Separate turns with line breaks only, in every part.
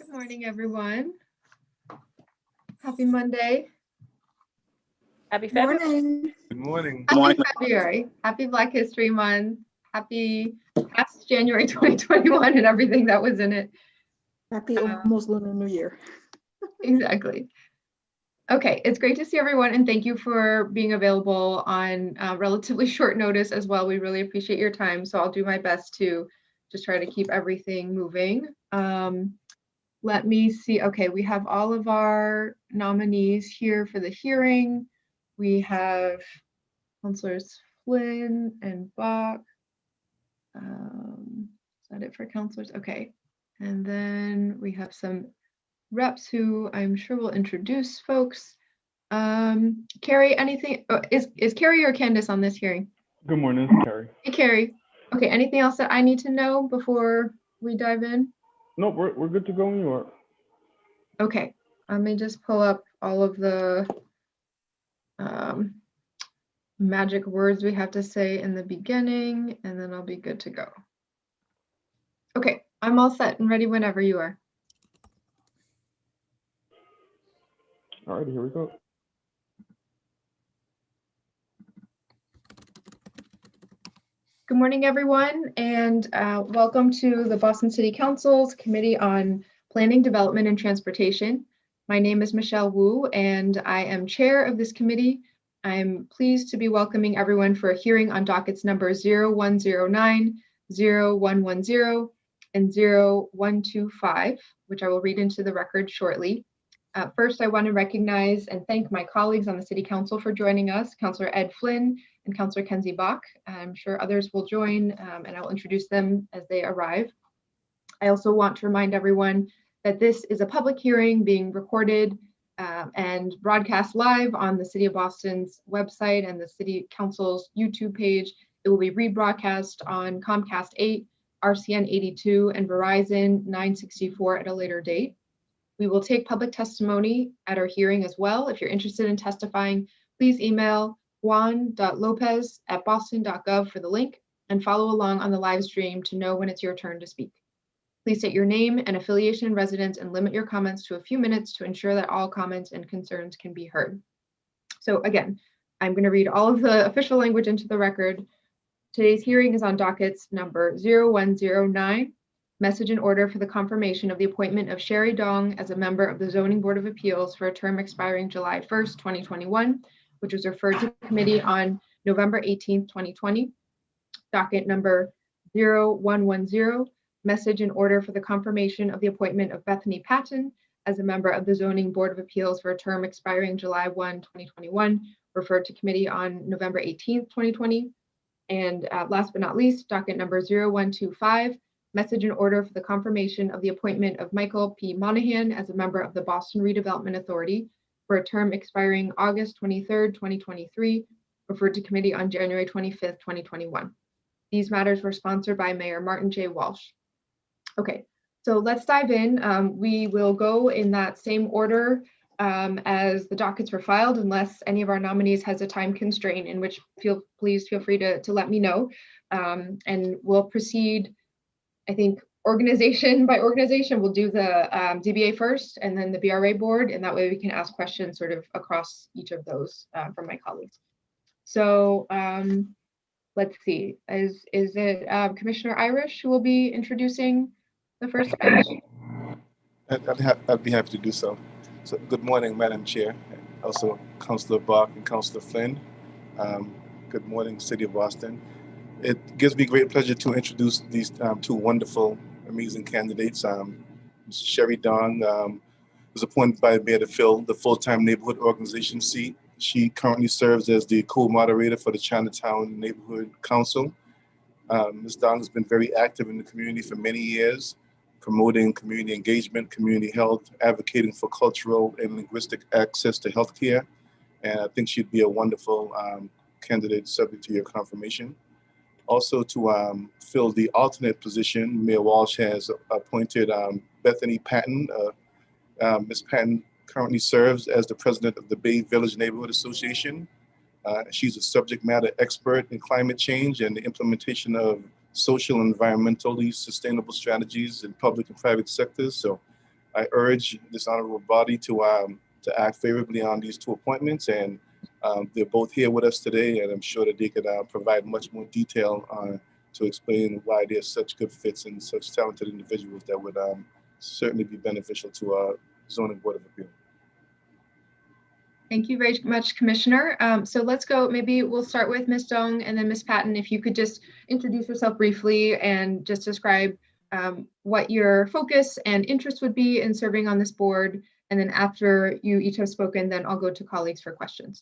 Good morning, everyone. Happy Monday.
Happy February.
Morning.
Good morning.
Happy February. Happy Black History Month. Happy past January 2021 and everything that was in it.
Happy almost Lunar New Year.
Exactly. Okay, it's great to see everyone and thank you for being available on relatively short notice as well. We really appreciate your time. So I'll do my best to just try to keep everything moving. Let me see. Okay, we have all of our nominees here for the hearing. We have Councilors Flynn and Bach. Is that it for councilors? Okay. And then we have some reps who I'm sure will introduce folks. Carrie, anything, is Carrie or Candace on this hearing?
Good morning, Carrie.
Hey, Carrie. Okay, anything else that I need to know before we dive in?
No, we're good to go when you are.
Okay, let me just pull up all of the magic words we have to say in the beginning, and then I'll be good to go. Okay, I'm all set and ready whenever you are.
All right, here we go.
Good morning, everyone, and welcome to the Boston City Council's Committee on Planning, Development, and Transportation. My name is Michelle Wu, and I am chair of this committee. I'm pleased to be welcoming everyone for a hearing on dockets number 0109, 0110, and 0125, which I will read into the record shortly. First, I want to recognize and thank my colleagues on the City Council for joining us, Councilor Ed Flynn and Councilor Kenzie Bach. I'm sure others will join, and I will introduce them as they arrive. I also want to remind everyone that this is a public hearing being recorded and broadcast live on the City of Boston's website and the City Council's YouTube page. It will be rebroadcast on Comcast 8, RCN 82, and Verizon 964 at a later date. We will take public testimony at our hearing as well. If you're interested in testifying, please email juan.lopez@boston.gov for the link and follow along on the live stream to know when it's your turn to speak. Please state your name and affiliation and residence and limit your comments to a few minutes to ensure that all comments and concerns can be heard. So again, I'm going to read all of the official language into the record. Today's hearing is on dockets number 0109, message in order for the confirmation of the appointment of Sherry Dong as a member of the Zoning Board of Appeals for a term expiring July 1st, 2021, which was referred to the committee on November 18th, 2020. Docket number 0110, message in order for the confirmation of the appointment of Bethany Patton as a member of the Zoning Board of Appeals for a term expiring July 1, 2021, referred to committee on November 18th, 2020. And last but not least, docket number 0125, message in order for the confirmation of the appointment of Michael P. Monahan as a member of the Boston Redevelopment Authority for a term expiring August 23rd, 2023, referred to committee on January 25th, 2021. These matters were sponsored by Mayor Martin J. Walsh. Okay, so let's dive in. We will go in that same order as the dockets were filed, unless any of our nominees has a time constraint, in which please feel free to let me know. And we'll proceed, I think, organization by organization. We'll do the DBA first and then the BRA board, and that way we can ask questions sort of across each of those from my colleagues. So let's see, is it Commissioner Irish who will be introducing the first batch?
I'd be happy to do so. So good morning, Madam Chair, and also Councilor Bach and Councilor Flynn. Good morning, City of Boston. It gives me great pleasure to introduce these two wonderful, amazing candidates. Ms. Sherry Dong was appointed by the mayor to fill the full-time neighborhood organization seat. She currently serves as the co-moderator for the Chinatown Neighborhood Council. Ms. Dong has been very active in the community for many years, promoting community engagement, community health, advocating for cultural and linguistic access to healthcare. And I think she'd be a wonderful candidate subject to your confirmation. Also to fill the alternate position, Mayor Walsh has appointed Bethany Patton. Ms. Patton currently serves as the president of the Bay Village Neighborhood Association. She's a subject matter expert in climate change and the implementation of social and environmentally sustainable strategies in public and private sectors. So I urge this honorable body to act favorably on these two appointments, and they're both here with us today, and I'm sure that they could provide much more detail to explain why they're such good fits and such talented individuals that would certainly be beneficial to our zoning board of appeal.
Thank you very much, Commissioner. So let's go, maybe we'll start with Ms. Dong and then Ms. Patton. If you could just introduce yourself briefly and just describe what your focus and interest would be in serving on this board. And then after you each have spoken, then I'll go to colleagues for questions.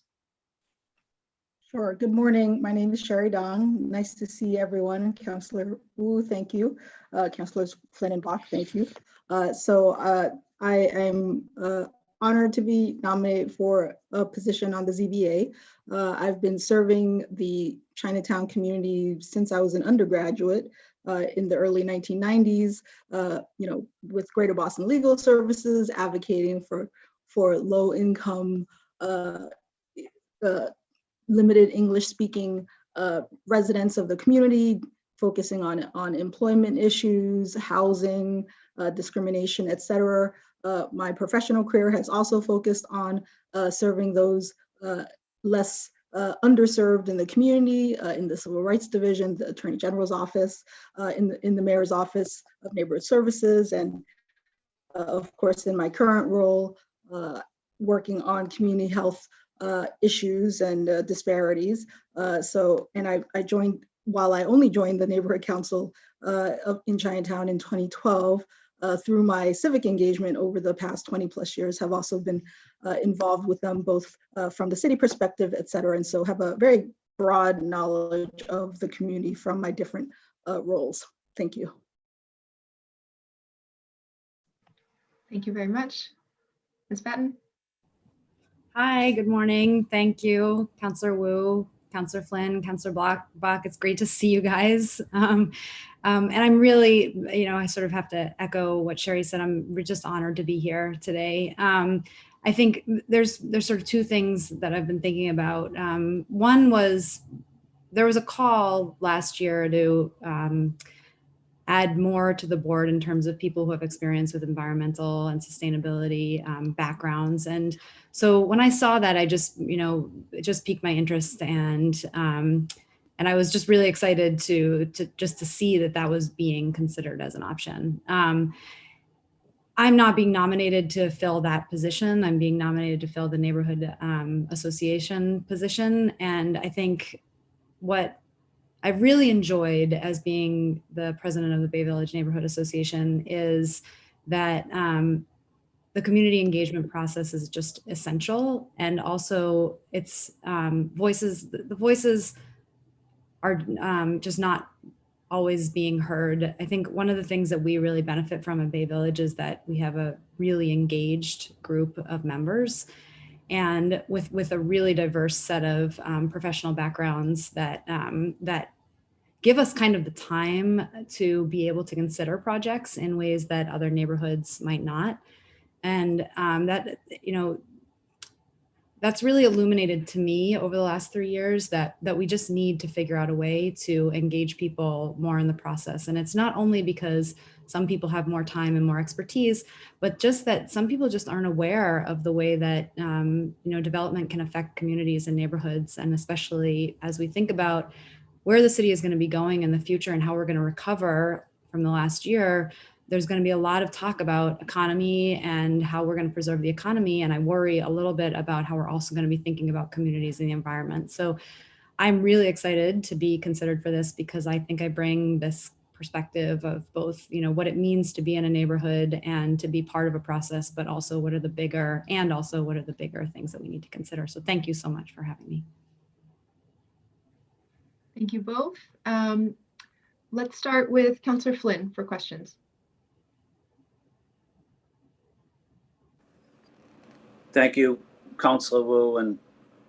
Sure. Good morning. My name is Sherry Dong. Nice to see everyone. Councillor Wu, thank you. Councillors Flynn and Bach, thank you. I am honored to be nominated for a position on the ZBA. I've been serving the Chinatown community since I was an undergraduate in the early 1990s, with Greater Boston Legal Services, advocating for low income, limited English speaking residents of the community, focusing on employment issues, housing, discrimination, et cetera. My professional career has also focused on serving those less underserved in the community, in the Civil Rights Division, the Attorney General's office, in the Mayor's Office of Neighborhood Services, and of course, in my current role, working on community health issues and disparities. I joined, while I only joined the Neighborhood Council in Chinatown in 2012, through my civic engagement over the past 20 plus years, have also been involved with them both from the city perspective, et cetera, and so have a very broad knowledge of the community from my different roles. Thank you.
Thank you very much. Ms. Patton?
Hi, good morning. Thank you, Councillor Wu, Councillor Flynn, Councillor Bach. It's great to see you guys. And I'm really, I sort of have to echo what Sherry said. I'm just honored to be here today. I think there's sort of two things that I've been thinking about. One was, there was a call last year to add more to the board in terms of people who have experience with environmental and sustainability backgrounds. And so when I saw that, I just, it just piqued my interest, and I was just really excited to see that was being considered as an option. I'm not being nominated to fill that position. I'm being nominated to fill the neighborhood association position. And I think what I've really enjoyed as being the president of the Bay Village Neighborhood Association is that the community engagement process is just essential. And also it's the voices are just not always being heard. I think one of the things that we really benefit from in Bay Village is that we have a really engaged group of members, and with a really diverse set of professional backgrounds that give us kind of the time to be able to consider projects in ways that other neighborhoods might not. And that's really illuminated to me over the last 3 years that we just need to figure out a way to engage people more in the process. And it's not only because some people have more time and more expertise, but just that some people just aren't aware of the way that development can affect communities and neighborhoods. And especially as we think about where the city is going to be going in the future and how we're going to recover from the last year, there's going to be a lot of talk about economy and how we're going to preserve the economy. And I worry a little bit about how we're also going to be thinking about communities and the environment. So I'm really excited to be considered for this, because I think I bring this perspective of both, what it means to be in a neighborhood and to be part of a process, but also what are the bigger things that we need to consider. So thank you so much for having me.
Thank you both. Let's start with Councillor Flynn for questions.
Thank you, Councillor Wu and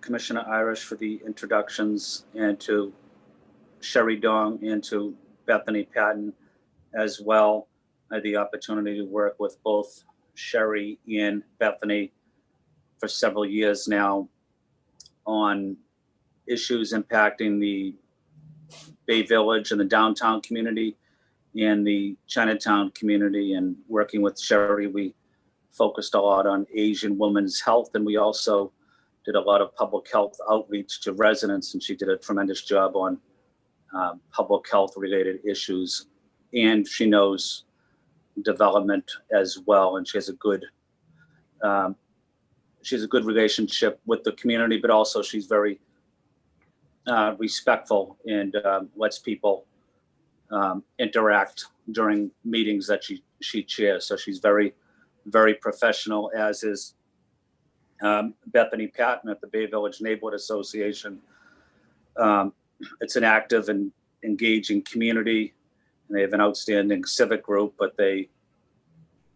Commissioner Irish, for the introductions, and to Sherry Dong and to Bethany Patton as well. I had the opportunity to work with both Sherry and Bethany for several years now on issues impacting the Bay Village and the downtown community and the Chinatown community. And working with Sherry, we focused a lot on Asian women's health, and we also did a lot of public health outreach to residents, and she did a tremendous job on public health related issues. And she knows development as well, and she has a good relationship with the community, but also she's very respectful and lets people interact during meetings that she chairs. So she's very, very professional, as is Bethany Patton at the Bay Village Neighborhood Association. It's an active and engaging community, and they have an outstanding civic group, but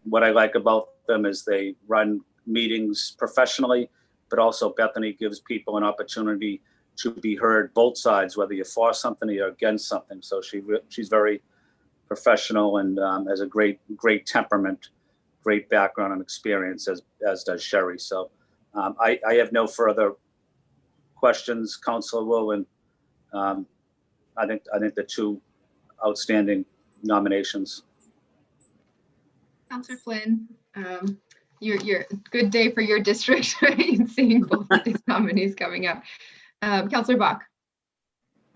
what I like about them is they run meetings professionally, but also Bethany gives people an opportunity to be heard, both sides, whether you're for something or you're against something. So she's very professional and has a great temperament, great background and experience, as does Sherry. So I have no further questions, Councilor Wu, and I think the two outstanding nominations.
Councillor Flynn, your good day for your district, right? Seeing both of these nominees coming up. Councillor Bach.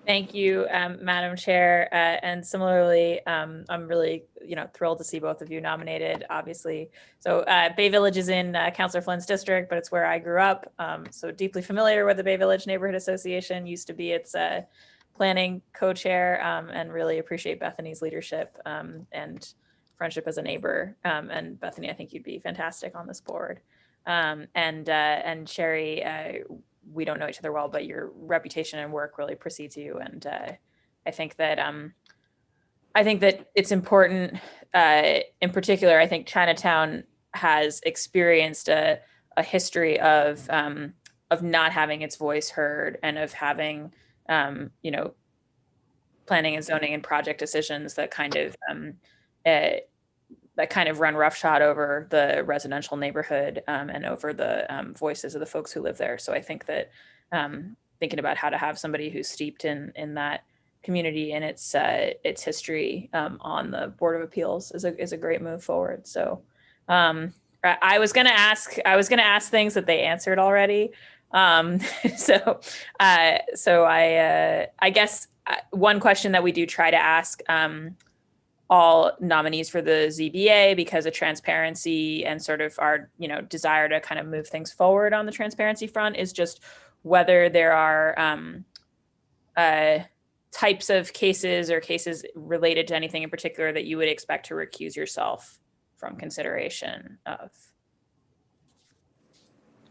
Thank you, Madam Chair. And similarly, I'm really, thrilled to see both of you nominated, obviously. So Bay Village is in Councillor Flynn's district, but it's where I grew up. So deeply familiar with the Bay Village Neighborhood Association, used to be its planning co-chair, and really appreciate Bethany's leadership and friendship as a neighbor. And Bethany, I think you'd be fantastic on this board. And Sherry, we don't know each other well, but your reputation and work really precedes you. And I think that it's important. In particular, I think Chinatown has experienced a history of not having its voice heard, and of having planning and zoning and project decisions that kind of run roughshod over the residential neighborhood, and over the voices of the folks who live there. So I think that thinking about how to have somebody who's steeped in that community and its history on the Board of Appeals is a great move forward. So I was gonna ask things that they answered already. So I guess one question that we do try to ask all nominees for the ZBA, because of transparency and sort of our desire to kind of move things forward on the transparency front, is just whether there are types of cases or cases related to anything in particular that you would expect to recuse yourself from consideration of.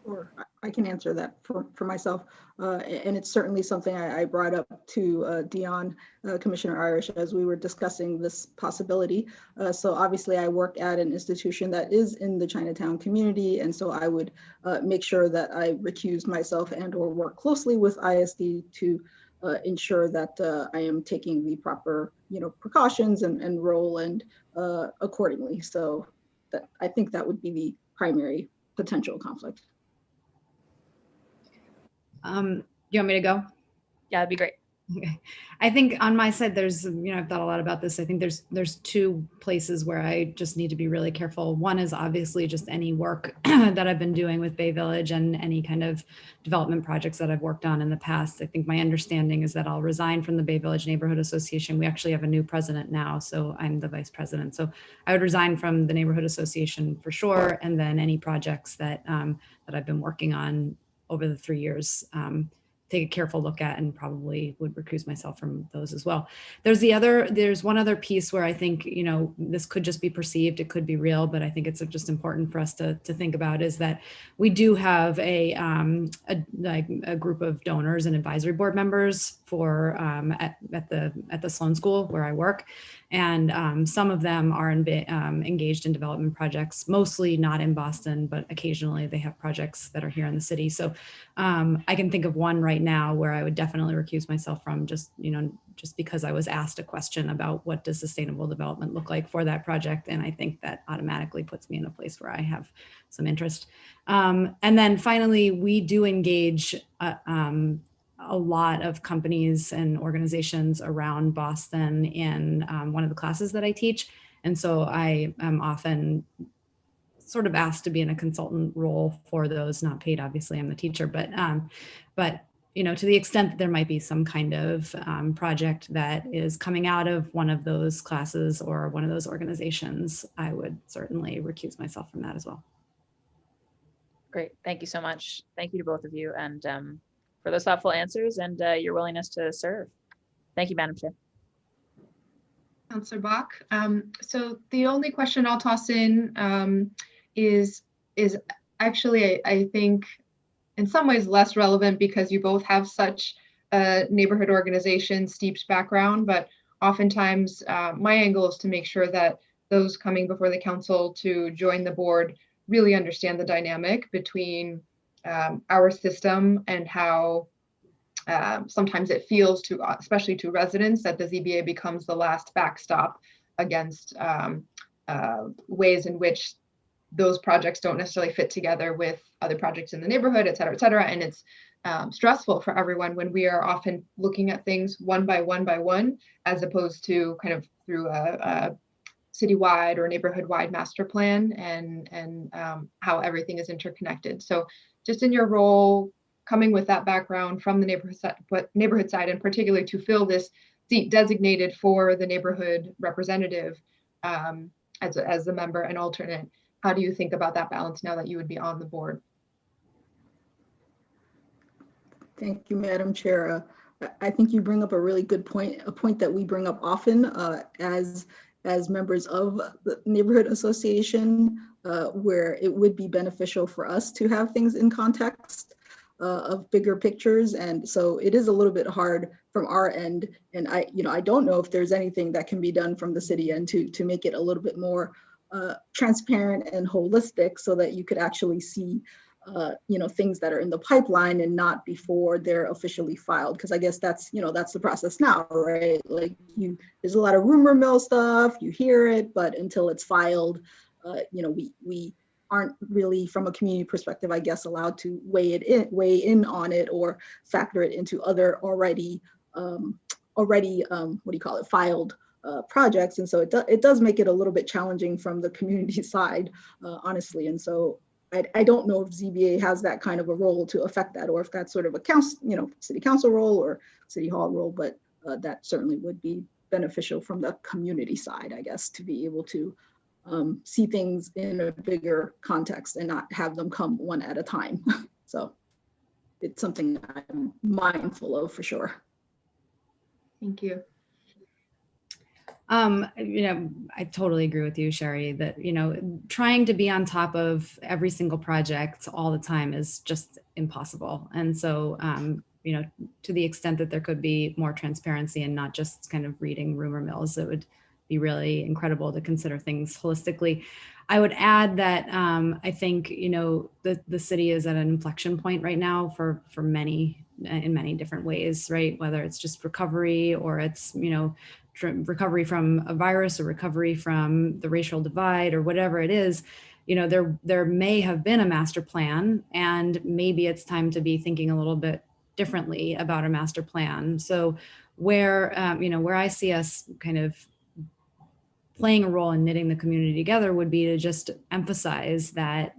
Sure, I can answer that for myself. And it's certainly something I brought up to Dion, Commissioner Irish, as we were discussing this possibility. So obviously I work at an institution that is in the Chinatown community. And so I would make sure that I recuse myself and or work closely with ISD to ensure that I am taking the proper precautions and role and accordingly. So I think that would be the primary potential conflict.
Do you want me to go?
Yeah, that'd be great.
Okay. I think on my side, there's, I've thought a lot about this. I think there's two places where I just need to be really careful. One is obviously just any work that I've been doing with Bay Village and any kind of development projects that I've worked on in the past. I think my understanding is that I'll resign from the Bay Village Neighborhood Association. We actually have a new president now, so I'm the vice president. So I would resign from the Neighborhood Association for sure. And then any projects that I've been working on over the 3 years, take a careful look at, and probably would recuse myself from those as well. There's one other piece where I think, this could just be perceived, it could be real, but I think it's just important for us to think about, is that we do have a group of donors and advisory board members for at the Sloan School where I work. And some of them are engaged in development projects, mostly not in Boston, but occasionally they have projects that are here in the city. So I can think of one right now where I would definitely recuse myself from, just because I was asked a question about what does sustainable development look like for that project. And I think that automatically puts me in a place where I have some interest. And then finally, we do engage a lot of companies and organizations around Boston in one of the classes that I teach. And so I am often sort of asked to be in a consultant role for those, not paid, obviously, I'm the teacher, but you know, to the extent that there might be some kind of project that is coming out of one of those classes or one of those organizations, I would certainly recuse myself from that as well.
Great. Thank you so much. Thank you to both of you, and for those thoughtful answers and your willingness to serve. Thank you, Madam Chair.
Councillor Bach. So the only question I'll toss in is actually, I think, in some ways less relevant because you both have such a neighborhood organization steeped background, but oftentimes my angle is to make sure that those coming before the council to join the board really understand the dynamic between our system and how sometimes it feels to, especially to residents, that the ZBA becomes the last backstop against ways in which those projects don't necessarily fit together with other projects in the neighborhood, et cetera, et cetera. And it's stressful for everyone when we are often looking at things one by one, as opposed to kind of through a citywide or neighborhood-wide master plan and how everything is interconnected. So just in your role, coming with that background from the neighborhood side, and particularly to fill this seat designated for the neighborhood representative as the member and alternate, how do you think about that balance now that you would be on the board?
Thank you, Madam Chair. I think you bring up a really good point, a point that we bring up often as members of the neighborhood association, where it would be beneficial for us to have things in context of bigger pictures. And so it is a little bit hard from our end. And I don't know if there's anything that can be done from the city end to make it a little bit more transparent and holistic so that you could actually see things that are in the pipeline and not before they're officially filed. Because I guess that's the process now, right? Like there's a lot of rumor mill stuff, you hear it, but until it's filed, we aren't really, from a community perspective, I guess, allowed to weigh in on it or factor it into other already filed projects. And so it does make it a little bit challenging from the community side, honestly. And so I don't know if ZBA has that kind of a role to affect that, or if that's sort of a city council role or city hall role, but that certainly would be beneficial from the community side, I guess, to be able to see things in a bigger context and not have them come one at a time. So it's something I'm mindful of for sure.
Thank you.
I totally agree with you, Sherry, that, trying to be on top of every single project all the time is just impossible. And so, to the extent that there could be more transparency and not just kind of reading rumor mills, it would be really incredible to consider things holistically. I would add that I think, the city is at an inflection point right now for many, in many different ways, right? Whether it's just recovery or it's, recovery from a virus or recovery from the racial divide or whatever it is, there may have been a master plan, and maybe it's time to be thinking a little bit differently about a master plan. So where I see us kind of playing a role in knitting the community together would be to just emphasize that,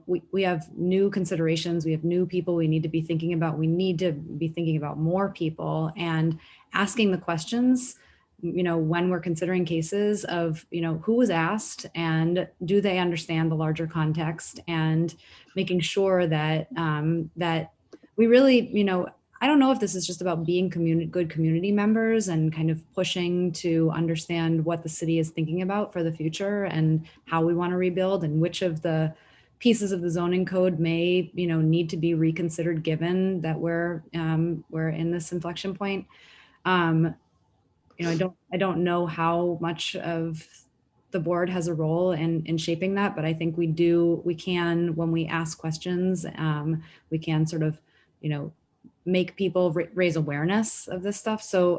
we have new considerations, we have new people we need to be thinking about. We need to be thinking about more people and asking the questions, when we're considering cases of, who was asked and do they understand the larger context, and making sure that, that we really, I don't know if this is just about being good community members and kind of pushing to understand what the city is thinking about for the future and how we want to rebuild, and which of the pieces of the zoning code may, need to be reconsidered given that we're in this inflection point. I don't know how much of the board has a role in shaping that, but I think we can, when we ask questions, we can sort of, make people raise awareness of this stuff. So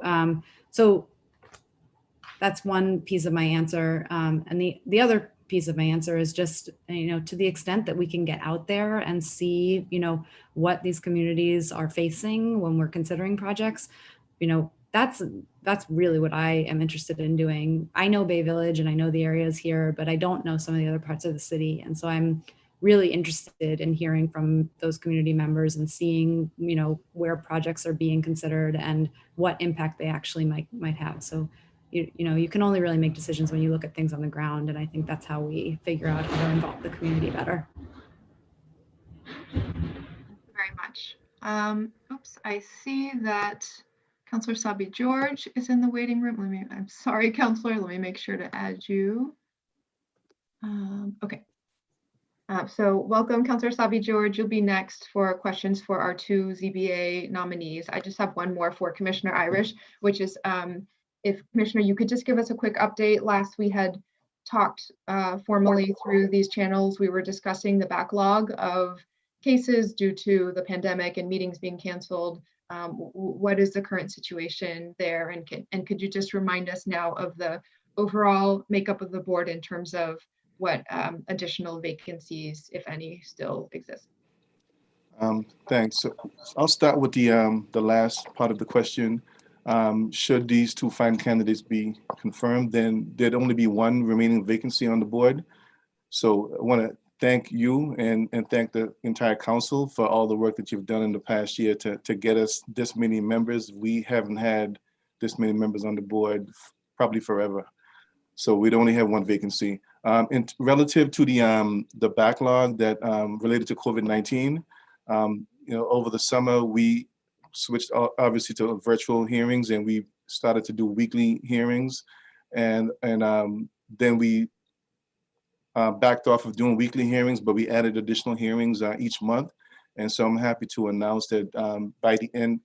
that's one piece of my answer. And the other piece of my answer is just, to the extent that we can get out there and see, what these communities are facing when we're considering projects, that's really what I am interested in doing. I know Bay Village and I know the areas here, but I don't know some of the other parts of the city. And so I'm really interested in hearing from those community members and seeing, where projects are being considered and what impact they actually might have. So, you can only really make decisions when you look at things on the ground. And I think that's how we figure out how to involve the community better.
Thank you very much. Oops, I see that Councillor Sabi George is in the waiting room. I'm sorry, Councillor, let me make sure to add you. Okay. So welcome, Councillor Sabi George. You'll be next for questions for our 2 ZBA nominees. I just have one more for Commissioner Irish, which is if Commissioner, you could just give us a quick update. Last we had talked formally through these channels. We were discussing the backlog of cases due to the pandemic and meetings being canceled. What is the current situation there? And could you just remind us now of the overall makeup of the board in terms of what additional vacancies, if any, still exist?
Thanks. So I'll start with the last part of the question. Should these 2 fine candidates be confirmed, then there'd only be 1 remaining vacancy on the board. So I want to thank you and thank the entire council for all the work that you've done in the past year to get us this many members. We haven't had this many members on the board probably forever. So we'd only have 1 vacancy. And relative to the backlog that related to COVID-19, over the summer we switched obviously to virtual hearings, and we started to do weekly hearings, and then we backed off of doing weekly hearings, but we added additional hearings each month. And so I'm happy to announce that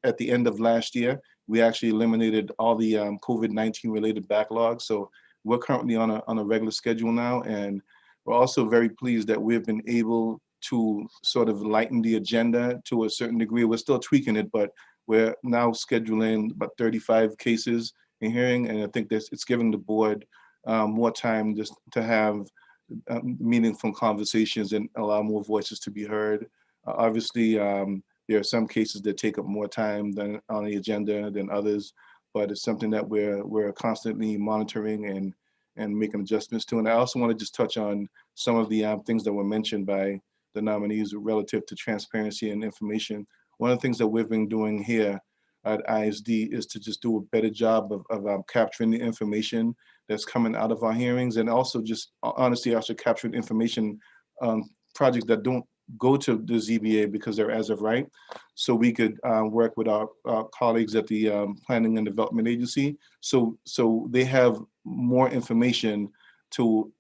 at the end of last year, we actually eliminated all the COVID-19 related backlogs. So we're currently on a regular schedule now, and we're also very pleased that we've been able to sort of lighten the agenda to a certain degree. We're still tweaking it, but we're now scheduling about 35 cases in hearing, and I think it's giving the board more time just to have meaningful conversations and allow more voices to be heard. Obviously, there are some cases that take up more time than on the agenda than others, but it's something that we're constantly monitoring and making adjustments to. And I also want to just touch on some of the things that were mentioned by the nominees relative to transparency and information. One of the things that we've been doing here at ISD is to just do a better job of capturing the information that's coming out of our hearings, and also just honestly also capturing information projects that don't go to the ZBA because they're as of right. So we could work with our colleagues at the Planning and Development Agency. So they have more information to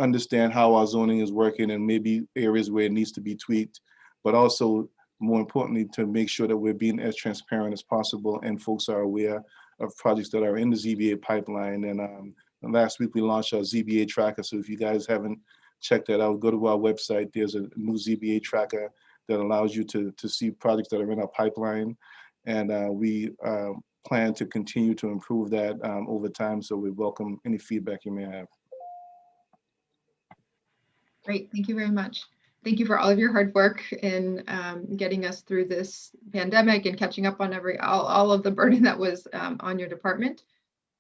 understand how our zoning is working and maybe areas where it needs to be tweaked, but also more importantly, to make sure that we're being as transparent as possible and folks are aware of projects that are in the ZBA pipeline. And last week we launched our ZBA tracker. So if you guys haven't checked that out, go to our website. There's a new ZBA tracker that allows you to see projects that are in our pipeline. And we plan to continue to improve that over time. So we welcome any feedback you may have.
Great, thank you very much. Thank you for all of your hard work in getting us through this pandemic and catching up on all of the burden that was on your department.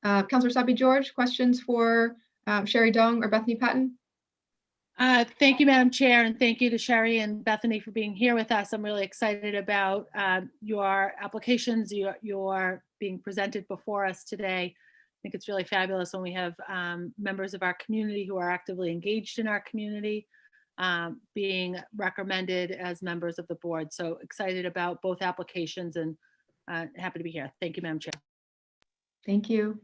Councillor Sabi George, questions for Sherry Dong or Bethany Patton?
Thank you, Madam Chair, and thank you to Sherry and Bethany for being here with us. I'm really excited about your applications, your being presented before us today. I think it's really fabulous when we have members of our community who are actively engaged in our community being recommended as members of the board. So excited about both applications and happy to be here. Thank you, Madam Chair.
Thank you.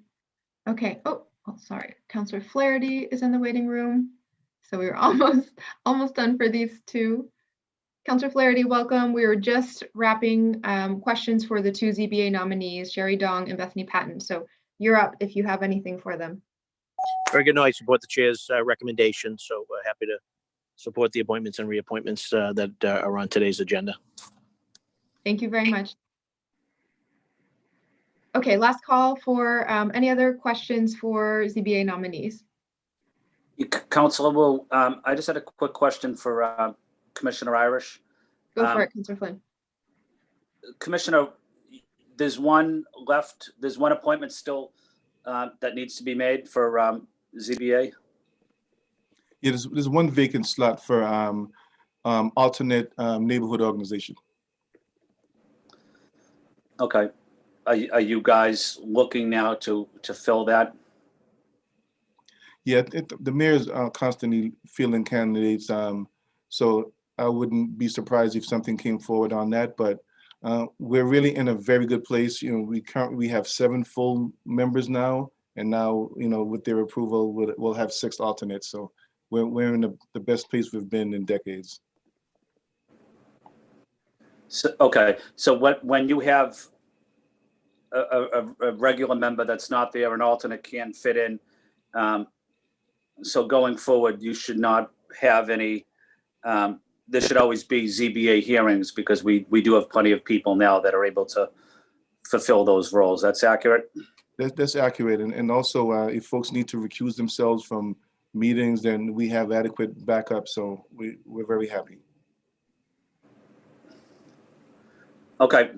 Okay. Oh, sorry. Councillor Flaherty is in the waiting room. So we were almost done for these 2. Councillor Flaherty, welcome. We were just wrapping questions for the 2 ZBA nominees, Sherry Dong and Bethany Patton. So you're up if you have anything for them.
Very good. No, I support the chair's recommendation. So happy to support the appointments and reappointments that are on today's agenda.
Thank you very much. Okay, last call for any other questions for ZBA nominees.
Councilor Wu, I just had a quick question for Commissioner Irish.
Go for it, Councillor Flynn.
Commissioner, there's one left, there's one appointment still that needs to be made for ZBA.
Yeah, there's one vacant slot for alternate neighborhood organization.
Okay. Are you guys looking now to fill that?
Yeah, the mayor's constantly fielding candidates, so I wouldn't be surprised if something came forward on that. But we're really in a very good place. You know, we have 7 full members now, and now, you know, with their approval, we'll have 6 alternates. So we're in the best place we've been in decades.
So, okay, so when you have a regular member that's not there, an alternate can't fit in, so going forward, you should not have any, there should always be ZBA hearings, because we do have plenty of people now that are able to fulfill those roles. That's accurate?
That's accurate. And also, if folks need to recuse themselves from meetings, then we have adequate backup. So we're very happy.
Okay,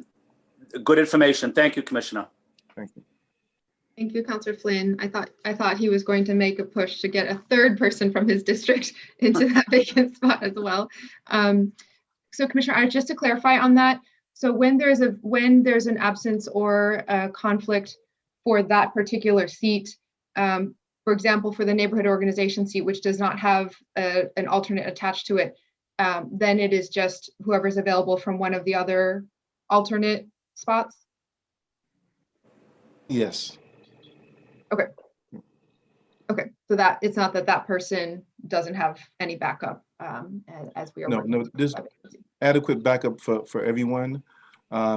good information. Thank you, Commissioner.
Thank you.
Thank you, Councillor Flynn. I thought he was going to make a push to get a 3rd person from his district into that vacant spot as well. So Commissioner, just to clarify on that, so when there's an absence or a conflict for that particular seat, for example, for the neighborhood organization seat, which does not have an alternate attached to it, then it is just whoever's available from one of the other alternate spots?
Yes.
Okay, so that it's not that person doesn't have any backup as we are.
No, there's adequate backup for everyone.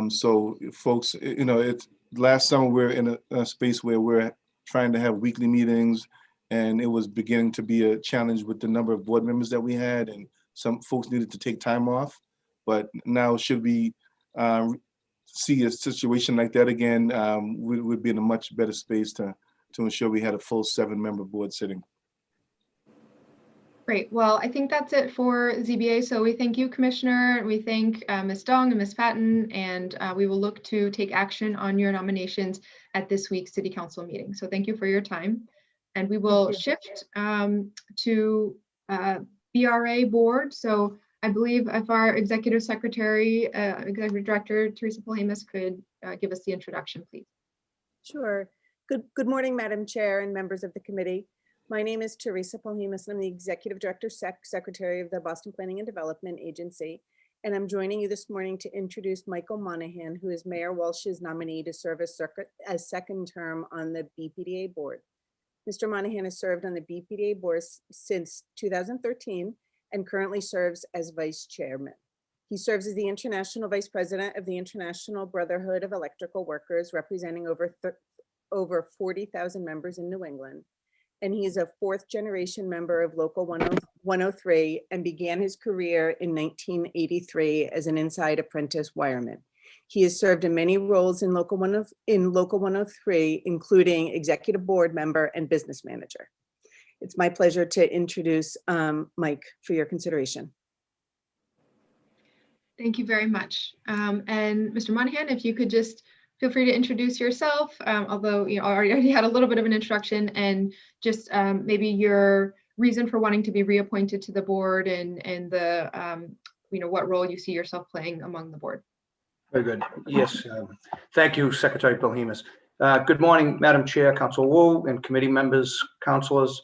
So folks, you know, it's last summer we're in a space where we're trying to have weekly meetings, and it was beginning to be a challenge with the number of board members that we had, and some folks needed to take time off. But now, should we see a situation like that again, we'd be in a much better space to ensure we had a full 7-member board sitting.
Great. Well, I think that's it for ZBA. So we thank you, Commissioner. We thank Ms. Dong and Ms. Patton, and we will look to take action on your nominations at this week's City Council meeting. So thank you for your time. And we will shift to BRA board. So I believe if our Executive Secretary, Executive Director, Teresa Polhemus could give us the introduction, please.
Sure. Good morning, Madam Chair and members of the committee. My name is Teresa Polhemus, and I'm the Executive Director Secretary of the Boston Planning and Development Agency. And I'm joining you this morning to introduce Michael Monahan, who is Mayor Walsh's nominee to serve as second term on the BPDA board. Mr. Monahan has served on the BPDA board since 2013 and currently serves as Vice Chairman. He serves as the International Vice President of the International Brotherhood of Electrical Workers, representing over 40,000 members in New England. And he is a 4th generation member of Local 103 and began his career in 1983 as an inside apprentice wireman. He has served in many roles in Local 103, including executive board member and business manager. It's my pleasure to introduce Mike for your consideration.
Thank you very much. And Mr. Monahan, if you could just feel free to introduce yourself, although you already had a little bit of an introduction, and just maybe your reason for wanting to be reappointed to the board, and the what role you see yourself playing among the board.
Very good. Yes. Thank you, Secretary Polhemus. Good morning, Madam Chair, Council Wu, and committee members, councilors.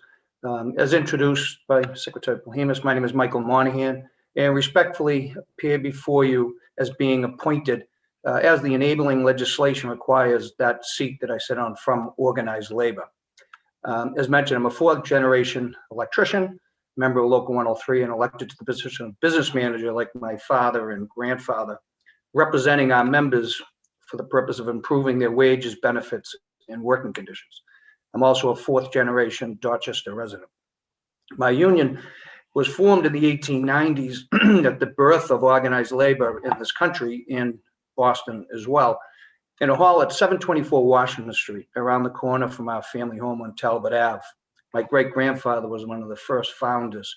As introduced by Secretary Polhemus, my name is Michael Monahan, and respectfully appear before you as being appointed as the enabling legislation requires that seat that I sit on from organized labor. As mentioned, I'm a 4th generation electrician, member of Local 103, and elected to the position of business manager like my father and grandfather, representing our members for the purpose of improving their wages, benefits, and working conditions. I'm also a 4th generation Dorchester resident. My union was formed in the 1890s at the birth of organized labor in this country, in Boston as well, in a hall at 724 Washington Street, around the corner from our family home on Talbot Ave. My great-grandfather was one of the first founders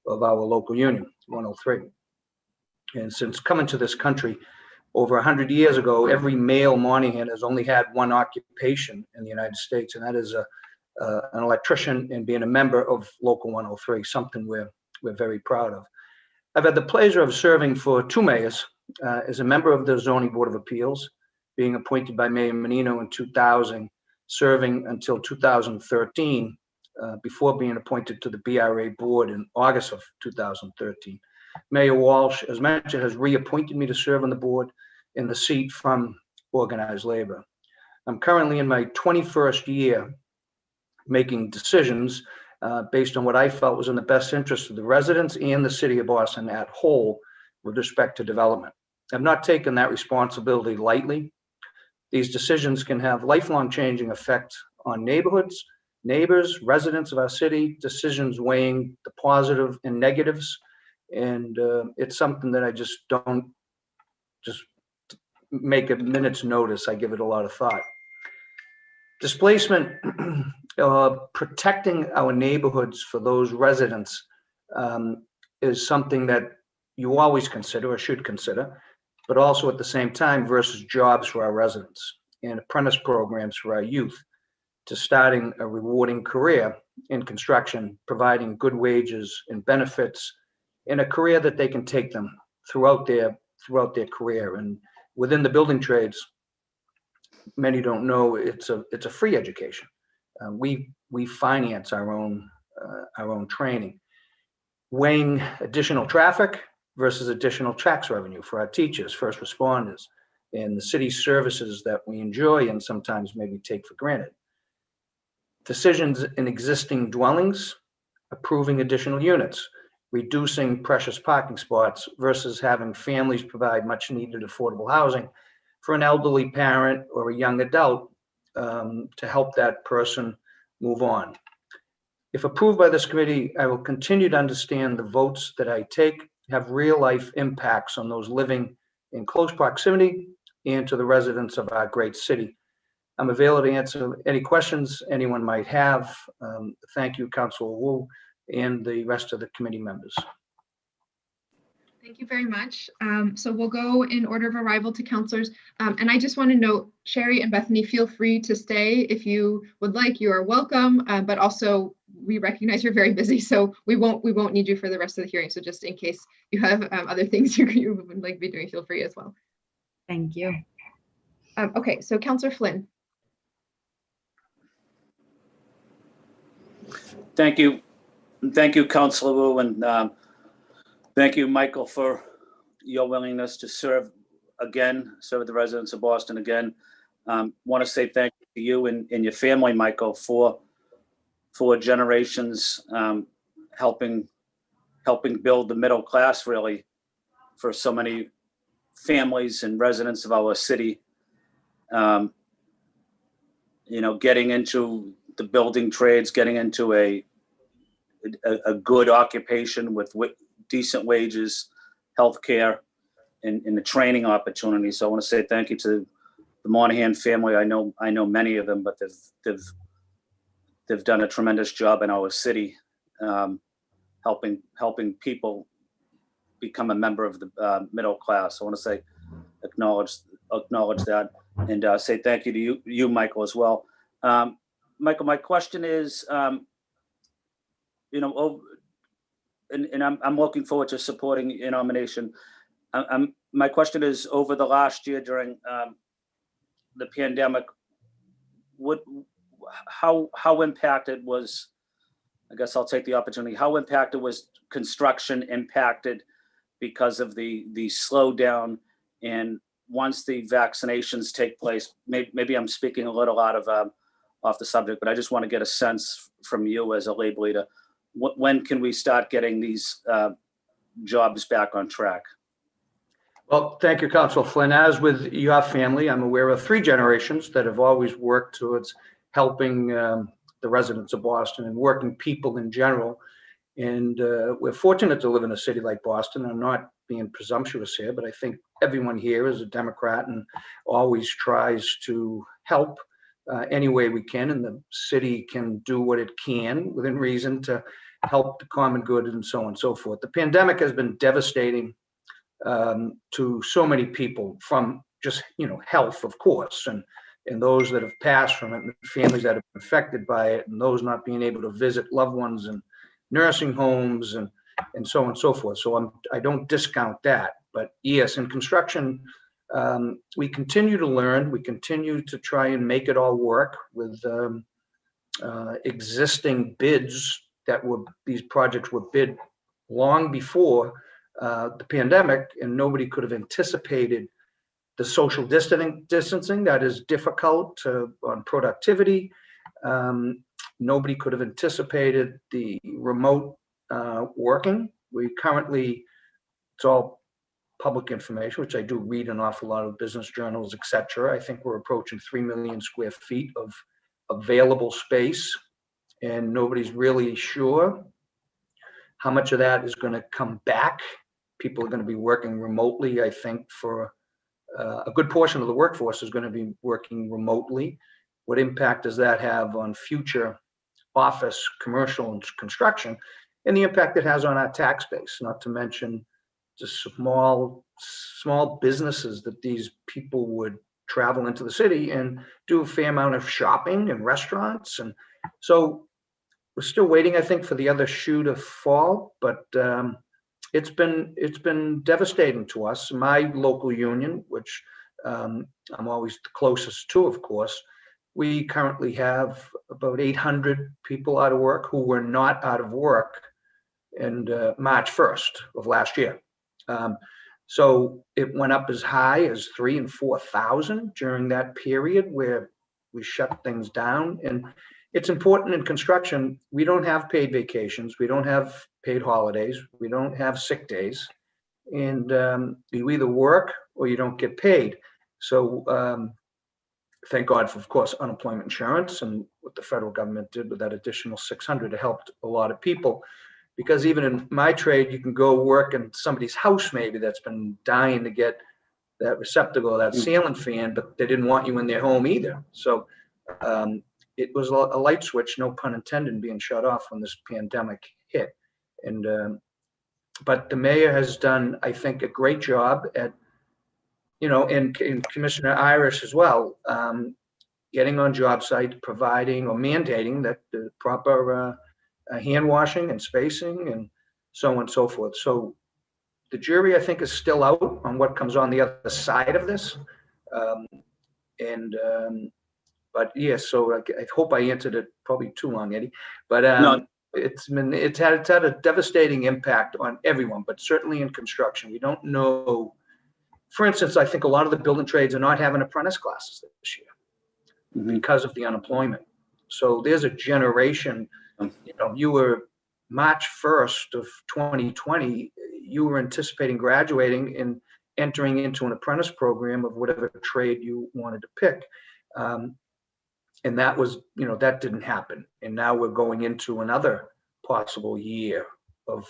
of our local union, 103. And since coming to this country, Over 100 years ago, every male Monahan has only had one occupation in the United States, and that is an electrician and being a member of Local 103, something we're very proud of. I've had the pleasure of serving for 2 mayors as a member of the Zoning Board of Appeals, being appointed by Mayor Menino in 2000, serving until 2013, before being appointed to the BRA board in August of 2013. Mayor Walsh, as mentioned, has reappointed me to serve on the board in the seat from organized labor. I'm currently in my 21st year making decisions based on what I felt was in the best interest of the residents and the city of Boston at whole with respect to development. I've not taken that responsibility lightly. These decisions can have lifelong changing effects on neighborhoods, neighbors, residents of our city, decisions weighing the positive and negatives. And it's something that I just don't just make a minute's notice. I give it a lot of thought. Displacement, protecting our neighborhoods for those residents is something that you always consider or should consider, but also at the same time versus jobs for our residents and apprentice programs for our youth, to starting a rewarding career in construction, providing good wages and benefits in a career that they can take them throughout their career. And within the building trades, many don't know it's a free education. We finance our own training. Weighing additional traffic versus additional tax revenue for our teachers, first responders, and the city services that we enjoy and sometimes maybe take for granted. Decisions in existing dwellings, approving additional units, reducing precious parking spots versus having families provide much needed affordable housing for an elderly parent or a young adult to help that person move on. If approved by this committee, I will continue to understand the votes that I take have real life impacts on those living in close proximity and to the residents of our great city. I'm available to answer any questions anyone might have. Thank you, Councilor Wu, and the rest of the committee members.
Thank you very much. So we'll go in order of arrival to councilors. And I just want to note, Sherry and Bethany, feel free to stay if you would like. You are welcome, but also we recognize you're very busy, so we won't need you for the rest of the hearing. So just in case you have other things you would like to be doing, feel free as well.
Thank you.
Okay, so Councilor Flynn.
Thank you, Councilor Wu, and thank you, Michael, for your willingness to serve the residents of Boston again. Want to say thank you to you and your family, Michael, for generations, helping build the middle class, really, for so many families and residents of our city. Getting into the building trades, getting into a good occupation with decent wages, healthcare, and the training opportunities. So I want to say thank you to the Monahan family. I know many of them, but they've done a tremendous job in our city, helping people become a member of the middle class. I want to say acknowledge that, and say thank you to you, Michael, as well. Michael, my question is, and I'm looking forward to supporting your nomination. My question is, over the last year during the pandemic, how impacted was, I guess I'll take the opportunity, how impacted was construction impacted because of the slowdown? And once the vaccinations take place, maybe I'm speaking a little out of off the subject, but I just want to get a sense from you as a labor leader. When can we start getting these jobs back on track?
Well, thank you, Councilor Flynn. As with your family, I'm aware of 3 generations that have always worked towards helping the residents of Boston and working people in general. And we're fortunate to live in a city like Boston. I'm not being presumptuous here, but I think everyone here is a Democrat and always tries to help any way we can, and the city can do what it can within reason to help the common good and so on and so forth. The pandemic has been devastating to so many people from just, health, of course, and those that have passed from it, and families that have been affected by it, and those not being able to visit loved ones in nursing homes and so on and so forth. So I don't discount that. But yes, in construction, we continue to learn. We continue to try and make it all work with existing bids these projects were bid long before the pandemic, and nobody could have anticipated the social distancing that is difficult on productivity. Nobody could have anticipated the remote working. It's all public information, which I do read an awful lot of business journals, et cetera. I think we're approaching 3 million square feet of available space, and nobody's really sure how much of that is going to come back. People are going to be working remotely, I think, for a good portion of the workforce is going to be working remotely. What impact does that have on future office, commercial, and construction, and the impact it has on our tax base, not to mention the small businesses that these people would travel into the city and do a fair amount of shopping and restaurants. And so we're still waiting, I think, for the other shoe to fall, but it's been devastating to us. My local union, which I'm always the closest to, of course, we currently have about 800 people out of work who were not out of work in March 1st of last year. So it went up as high as 3,000 and 4,000 during that period where we shut things down. And it's important in construction, we don't have paid vacations, we don't have paid holidays, we don't have sick days, and you either work or you don't get paid. So thank God for, of course, unemployment insurance and what the federal government did with that additional 600 to help a lot of people. Because even in my trade, you can go work in somebody's house maybe that's been dying to get that receptacle, that ceiling fan, but they didn't want you in their home either. So it was a light switch, no pun intended, being shut off when this pandemic hit. And but the mayor has done, I think, a great job at, and Commissioner Irish as well, getting on job site, providing or mandating that the proper hand washing and spacing and so on and so forth. So the jury, I think, is still out on what comes on the other side of this. But yes, so I hope I answered it probably too long, Eddie. But
No.
it's had a devastating impact on everyone, but certainly in construction. We don't know. For instance, I think a lot of the building trades are not having apprentice classes this year because of the unemployment. So there's a generation. You were March 1st of 2020. You were anticipating graduating and entering into an apprentice program of whatever trade you wanted to pick. And that was, that didn't happen. And now we're going into another possible year of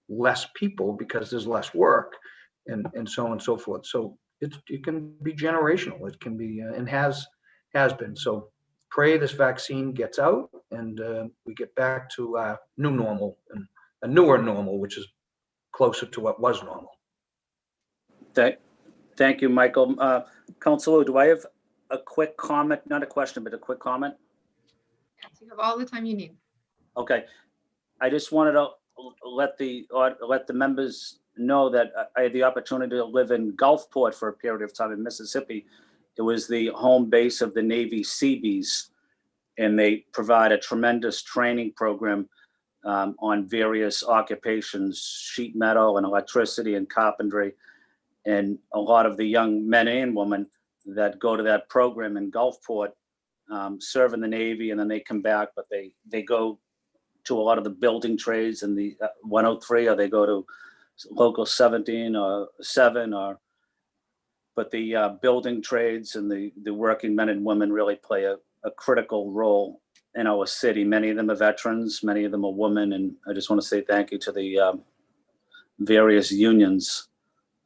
less people because there's less work and so on and so forth. So it can be generational. It can be, and has been. So pray this vaccine gets out and we get back to a new normal and a newer normal, which is closer to what was normal.
Thank you, Michael. Councilor, do I have a quick comment? Not a question, but a quick comment.
Yes, you have all the time you need.
Okay, I just wanted to let the members know that I had the opportunity to live in Gulfport for a period of time in Mississippi. It was the home base of the Navy Seabees, and they provide a tremendous training program on various occupations, sheet metal and electricity and carpentry. And a lot of the young men and women that go to that program in Gulfport serve in the Navy, and then they come back, but they go to a lot of the building trades in the 103, or they go to local 17 or 7, but the building trades and the working men and women really play a critical role in our city. Many of them are veterans, many of them are women, and I just want to say thank you to the various unions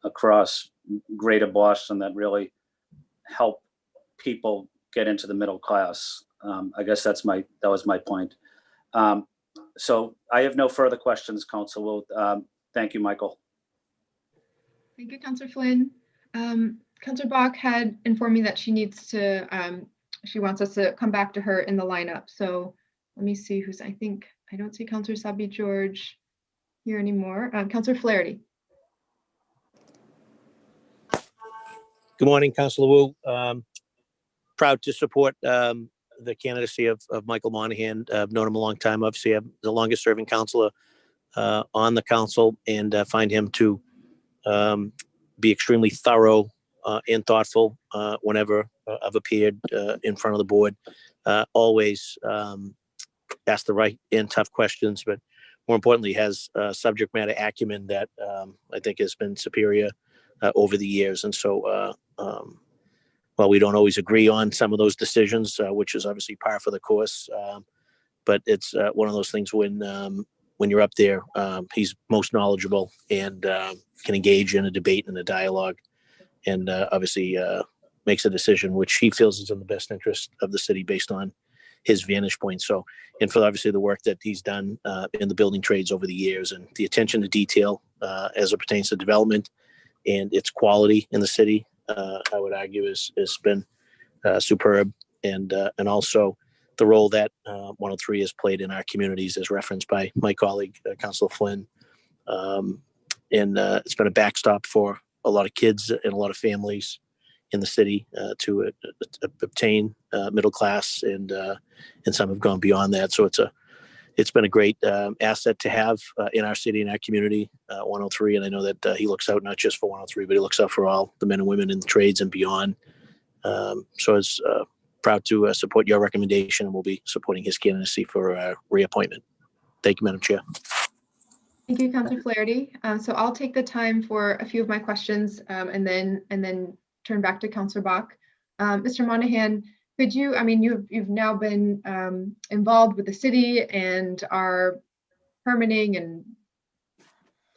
across Greater Boston that really help people get into the middle class. I guess that was my point. So I have no further questions, Council. Thank you, Michael.
Thank you, Councillor Flynn. Councillor Bach had informed me that she needs to, she wants us to come back to her in the lineup. So let me see who's, I don't see Councillor Sabi George here anymore. Councillor Flaherty.
Good morning, Councilor Wu. Proud to support the candidacy of Michael Monahan. I've known him a long time. Obviously, I'm the longest serving councilor on the council, and find him to be extremely thorough and thoughtful whenever I've appeared in front of the board. Always ask the right and tough questions, but more importantly, has subject matter acumen that I think has been superior over the years. And so, while we don't always agree on some of those decisions, which is obviously par for the course, but it's one of those things when you're up there, he's most knowledgeable and can engage in a debate and a dialogue, and obviously makes a decision which he feels is in the best interest of the city based on his vantage point. So, and for obviously the work that he's done in the building trades over the years, and the attention to detail as it pertains to development and its quality in the city, I would argue has been superb, and also the role that 103 has played in our communities, as referenced by my colleague, Councilor Flynn. And it's been a backstop for a lot of kids and a lot of families in the city to obtain middle class, and some have gone beyond that. So it's been a great asset to have in our city and our community, 103. And I know that he looks out not just for 103, but he looks out for all the men and women in the trades and beyond. So it's proud to support your recommendation, and we'll be supporting his candidacy for reappointment. Thank you, Madam Chair.
Thank you, Councillor Flaherty. So I'll take the time for a few of my questions and then turn back to Councillor Bach. Mr. Monahan, could you, you've now been involved with the city and our permitting and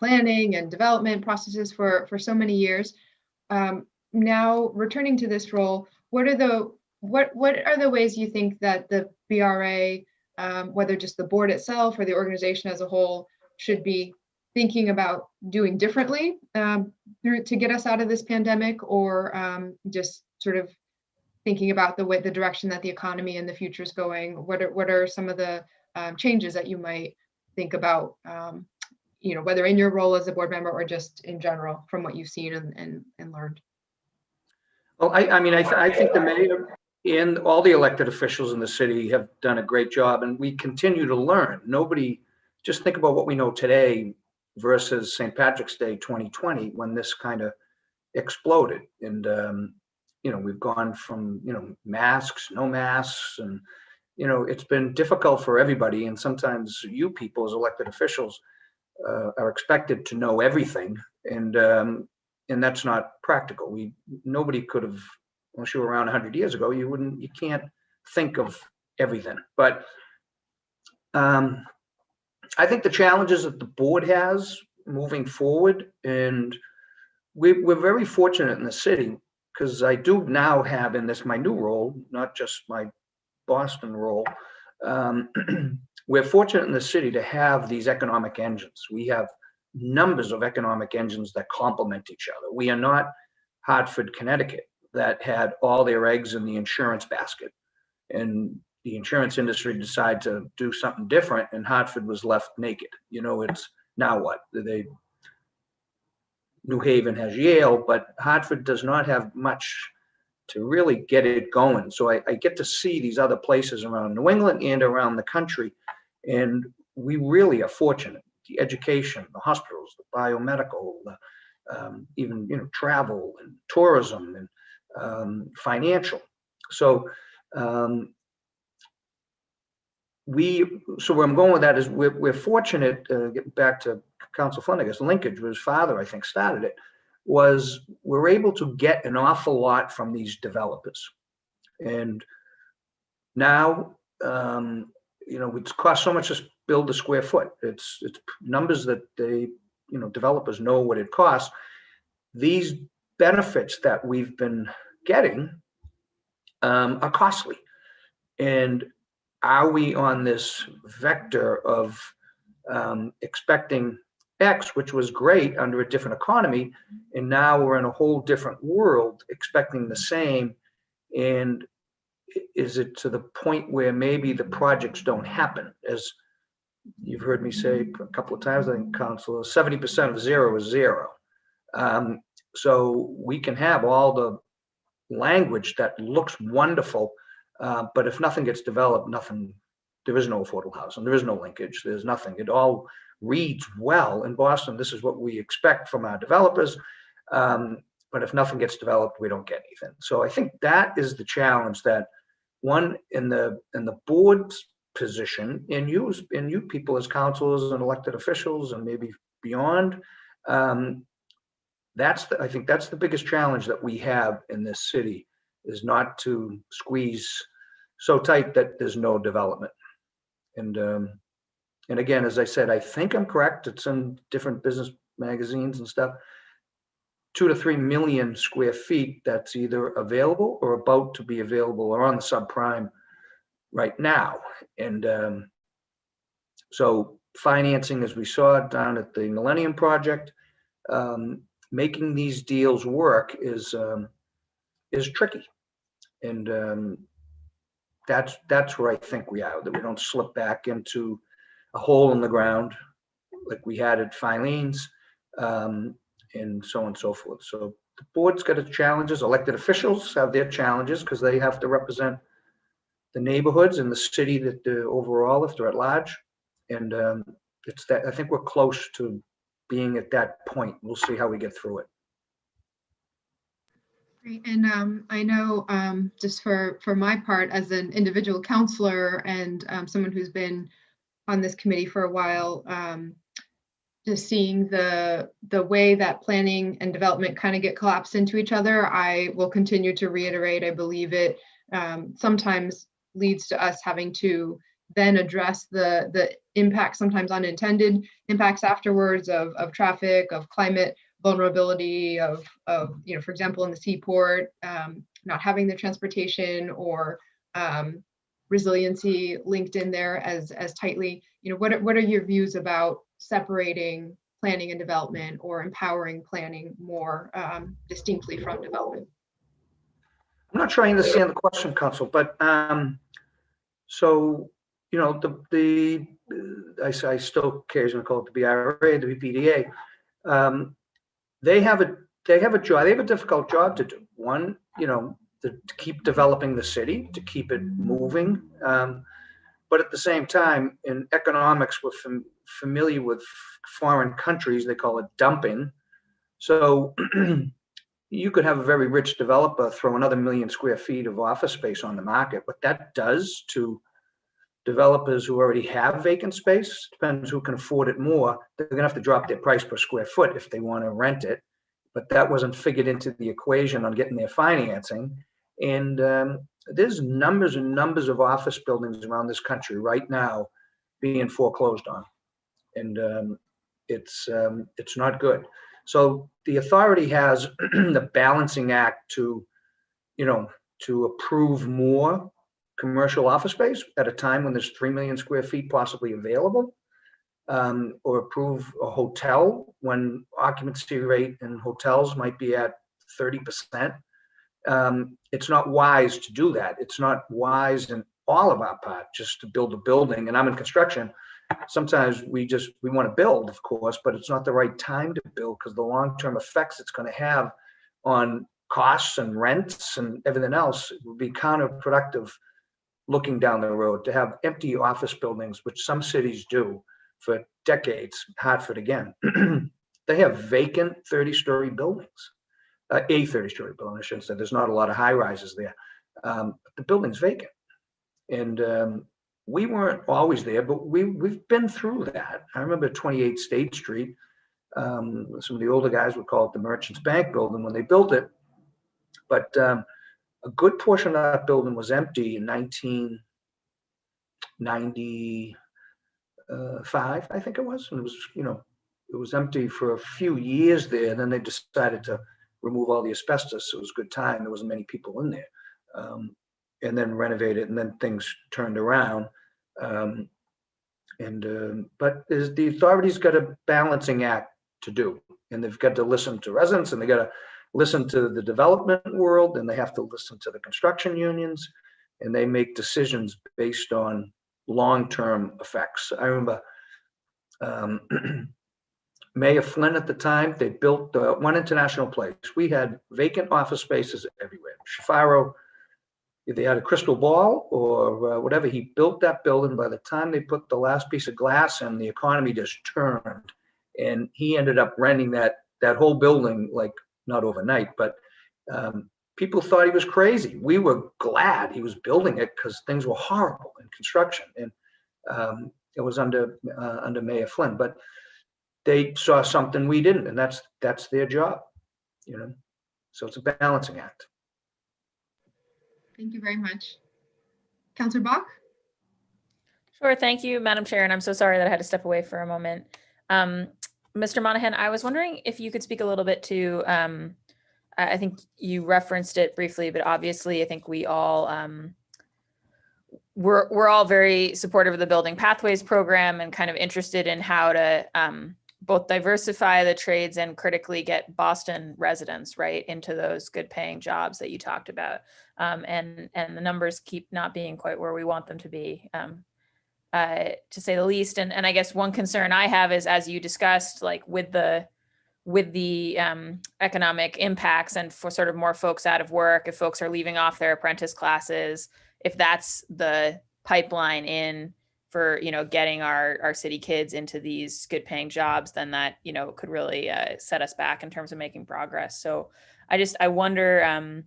planning and development processes for so many years. Now returning to this role, what are the ways you think that the BRA, whether just the board itself or the organization as a whole, should be thinking about doing differently to get us out of this pandemic, or just sort of thinking about the direction that the economy and the future is going? What are some of the changes that you might think about, whether in your role as a board member or just in general from what you've seen and learned?
Well, I think the mayor and all the elected officials in the city have done a great job, and we continue to learn. Just think about what we know today versus St. Patrick's Day 2020, when this kind of exploded. And, we've gone from, masks, no masks, and, it's been difficult for everybody. And sometimes you people as elected officials are expected to know everything. And that's not practical. Nobody could have, unless you were around 100 years ago, you can't think of everything. But I think the challenges that the board has moving forward, and we're very fortunate in the city, because I do now have in this my new role, not just my Boston role, we're fortunate in the city to have these economic engines. We have numbers of economic engines that complement each other. We are not Hartford, Connecticut, that had all their eggs in the insurance basket, and the insurance industry decided to do something different, and Hartford was left naked. It's now what? New Haven has Yale, but Hartford does not have much to really get it going. So I get to see these other places around New England and around the country, and we really are fortunate. The education, the hospitals, the biomedical, even travel and tourism and financial. So where I'm going with that is we're fortunate, getting back to Council Flynn, I guess, linkage with his father, I think, started it, was we're able to get an awful lot from these developers. And now, it's cost so much to build a square foot. It's numbers that developers know what it costs. These benefits that we've been getting are costly. And are we on this vector of expecting X, which was great under a different economy. And now we're in a whole different world expecting the same. And is it to the point where maybe the projects don't happen? As you've heard me say a couple of times, I think, Councilor, 70% of zero is zero. So we can have all the language that looks wonderful, but if nothing gets developed, there is no affordable housing, there is no linkage, there's nothing. It all reads well in Boston. This is what we expect from our developers. But if nothing gets developed, we don't get anything. So I think that is the challenge, that one in the board's position, and you people as councilors and elected officials and maybe beyond, I think that's the biggest challenge that we have in this city, is not to squeeze so tight that there's no development. And again, as I said, I think I'm correct. It's in different business magazines and stuff. 2 to 3 million square feet that's either available or about to be available or on the subprime right now. And so financing, as we saw down at the Millennium Project, making these deals work is tricky. And that's where I think we are, that we don't slip back into a hole in the ground like we had at Filene's, and so on and so forth. So the board's got its challenges. Elected officials have their challenges because they have to represent the neighborhoods and the city that overall, if they're at large. And it's that, I think we're close to being at that point. We'll see how we get through it.
Great. And I know just for my part as an individual counselor and someone who's been on this committee for a while, just seeing the way that planning and development kind of get collapsed into each other, I will continue to reiterate, I believe it sometimes leads to us having to then address the impacts, sometimes unintended impacts afterwards of traffic, of climate vulnerability, of for example, in the seaport, not having the transportation or resiliency linked in there as tightly. What are your views about separating planning and development, or empowering planning more distinctly from development?
I'm not sure I understand the question, Council, but so I still occasionally call it the BRA, the BPDA. They have a job. They have a difficult job to do. One, to keep developing the city, to keep it moving. But at the same time, in economics, we're familiar with foreign countries. They call it dumping. So you could have a very rich developer throw another 1 million square feet of office space on the market. What that does to developers who already have vacant space, depends who can afford it more, they're gonna have to drop their price per square foot if they want to rent it. But that wasn't figured into the equation on getting their financing. And there's numbers and numbers of office buildings around this country right now being foreclosed on. And it's not good. So the authority has the balancing act to approve more commercial office space at a time when there's 3 million square feet possibly available, or approve a hotel when occupancy rate in hotels might be at 30%. It's not wise to do that. It's not wise in all of our part just to build a building. And I'm in construction. Sometimes we want to build, of course, but it's not the right time to build because the long-term effects it's going to have on costs and rents and everything else would be counterproductive looking down the road. To have empty office buildings, which some cities do for decades, Hartford again, they have vacant 30-story buildings, a 30-story building, I shouldn't say. There's not a lot of high rises there. The building's vacant. And we weren't always there, but we've been through that. I remember 28 State Street, some of the older guys would call it the Merchants Bank building when they built it. But a good portion of that building was empty in 1995, I think it was. And it was empty for a few years there. And then they decided to remove all the asbestos. So it was a good time. There wasn't many people in there. And then renovate it, and then things turned around. But the authority's got a balancing act to do, and they've got to listen to residents, and they got to listen to the development world, and they have to listen to the construction unions, and they make decisions based on long-term effects. I remember Mayor Flynn at the time, they built One International Place. We had vacant office spaces everywhere. Shafaro, they had a crystal ball or whatever. He built that building. By the time they put the last piece of glass in, the economy just turned. And he ended up renting that whole building, like not overnight, but people thought he was crazy. We were glad he was building it because things were horrible in construction. And it was under Mayor Flynn. But they saw something we didn't, and that's their job, you know. So it's a balancing act.
Thank you very much. Councillor Bach?
Sure, thank you, Madam Chair, and I'm so sorry that I had to step away for a moment. Mr. Monahan, I was wondering if you could speak a little bit to, I think you referenced it briefly, but obviously I think we all, we're all very supportive of the Building Pathways program and kind of interested in how to both diversify the trades and critically get Boston residents right into those good paying jobs that you talked about. And the numbers keep not being quite where we want them to be, to say the least. And I guess one concern I have is, as you discussed, like with the economic impacts and for sort of more folks out of work, if folks are leaving off their apprentice classes, if that's the pipeline in for, you know, getting our city kids into these good paying jobs, then that, you know, could really set us back in terms of making progress. So I wonder,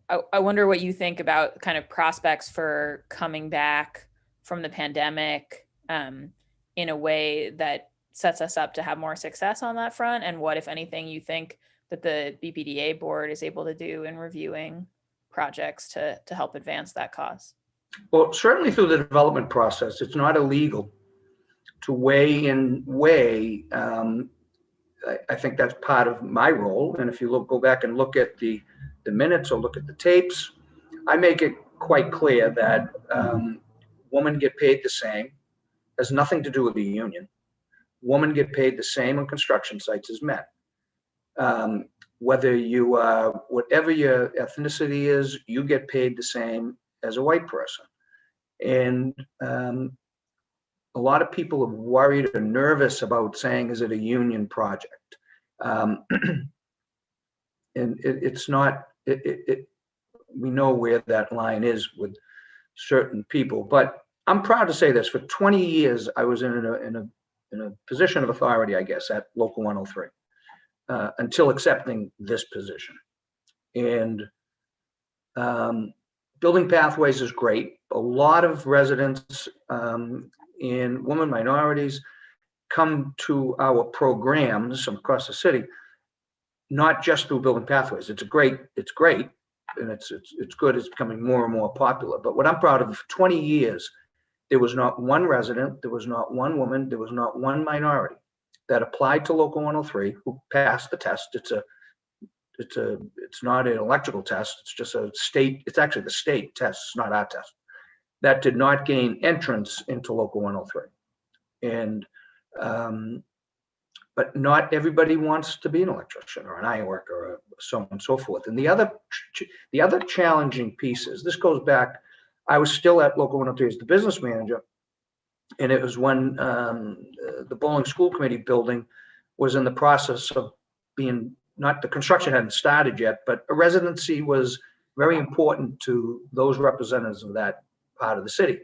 I wonder what you think about kind of prospects for coming back from the pandemic in a way that sets us up to have more success on that front, and what, if anything, you think that the BPDA board is able to do in reviewing projects to help advance that cause.
Well, certainly through the development process, it's not illegal to weigh. I think that's part of my role. And if you go back and look at the minutes or look at the tapes, I make it quite clear that women get paid the same. Has nothing to do with the union. Women get paid the same on construction sites as men. Whether you are, whatever your ethnicity is, you get paid the same as a white person. And a lot of people are worried or nervous about saying, is it a union project? And it's not, we know where that line is with certain people, but I'm proud to say this. For 20 years, I was in a position of authority, I guess, at Local 103, until accepting this position. And Building Pathways is great. A lot of residents and women minorities come to our programs across the city, not just through Building Pathways. It's great, and it's good. It's becoming more and more popular. But what I'm proud of, for 20 years, there was not one resident, there was not one woman, there was not one minority that applied to Local 103 who passed the test. It's not an electrical test. It's just a state. It's actually the state test. It's not our test. That did not gain entrance into Local 103. And but not everybody wants to be an electrician or an iron worker or so on and so forth. And the other challenging piece is, this goes back, I was still at Local 103 as the business manager, and it was when the Bowling School Committee building was in the process of being, not the construction hadn't started yet, but a residency was very important to those representatives of that part of the city.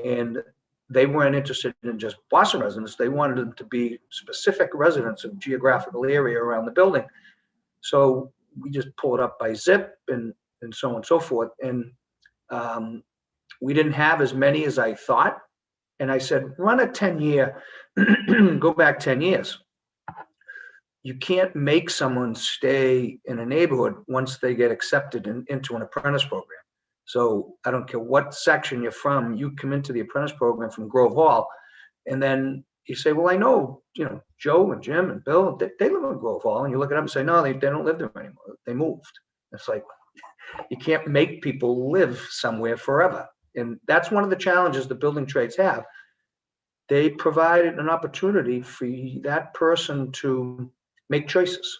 And they weren't interested in just Boston residents. They wanted them to be specific residents of geographical area around the building. So we just pull it up by zip and so on and so forth. And we didn't have as many as I thought. And I said, run a 10-year, go back 10 years. You can't make someone stay in a neighborhood once they get accepted into an apprentice program. So I don't care what section you're from, you come into the apprentice program from Grove Hall, and then you say, well, I know, Joe and Jim and Bill, they live in Grove Hall. And you look it up and say, no, they don't live there anymore. They moved. It's like, you can't make people live somewhere forever. And that's one of the challenges the building trades have. they provided an opportunity for that person to make choices.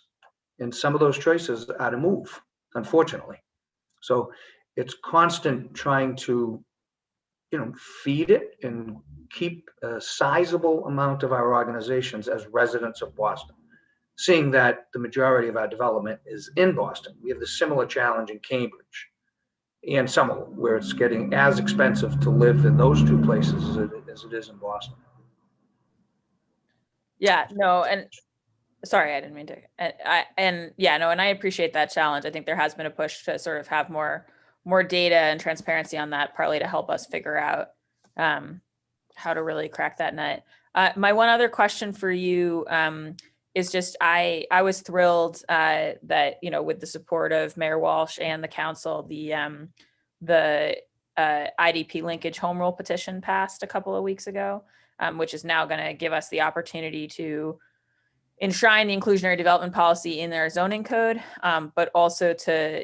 And some of those choices are to move, unfortunately. So it's constant trying to, feed it and keep a sizable amount of our organizations as residents of Boston, seeing that the majority of our development is in Boston. We have the similar challenge in Cambridge and Somerville, where it's getting as expensive to live in those two places as it is in Boston.
Yeah, no, and sorry, I didn't mean to. And I appreciate that challenge. I think there has been a push to sort of have more data and transparency on that, partly to help us figure out how to really crack that nut. My one other question for you is just I was thrilled that with the support of Mayor Walsh and the council, the IDP linkage home rule petition passed a couple of weeks ago, which is now going to give us the opportunity to enshrine the inclusionary development policy in their zoning code, but also to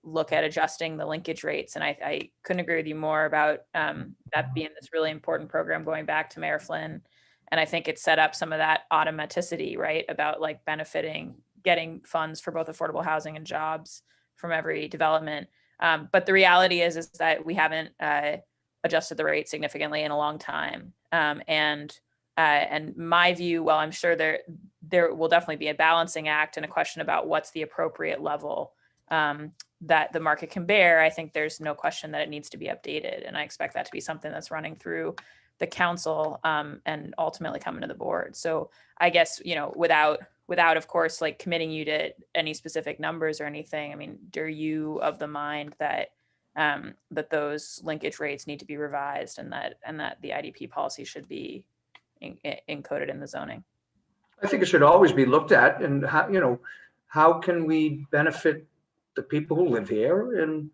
look at adjusting the linkage rates. And I couldn't agree with you more about that being this really important program going back to Mayor Flynn. And I think it set up some of that automaticity, right, about like getting funds for both affordable housing and jobs from every development. But the reality is that we haven't adjusted the rate significantly in a long time. And my view, while I'm sure there will definitely be a balancing act and a question about what's the appropriate level that the market can bear, I think there's no question that it needs to be updated. And I expect that to be something that's running through the council and ultimately coming to the board. So I guess, without of course, like committing you to any specific numbers or anything, I mean, are you of the mind that that those linkage rates need to be revised and that the IDP policy should be encoded in the zoning?
I think it should always be looked at, and how can we benefit the people who live here? And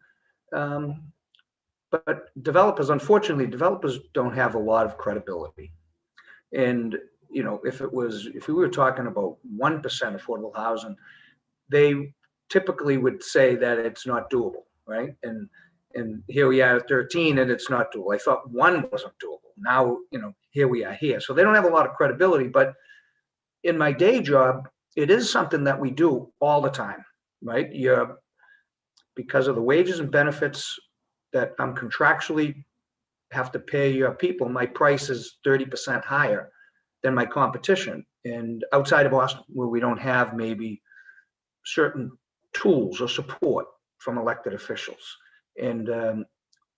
but unfortunately, developers don't have a lot of credibility. And if we were talking about 1% affordable housing, they typically would say that it's not doable, right? And here we are at 13 and it's not doable. I thought 1 wasn't doable. Now, here we are here. So they don't have a lot of credibility, but in my day job, it is something that we do all the time, right? Because of the wages and benefits that I'm contractually have to pay your people, my price is 30% higher than my competition. And outside of Boston, where we don't have maybe certain tools or support from elected officials. And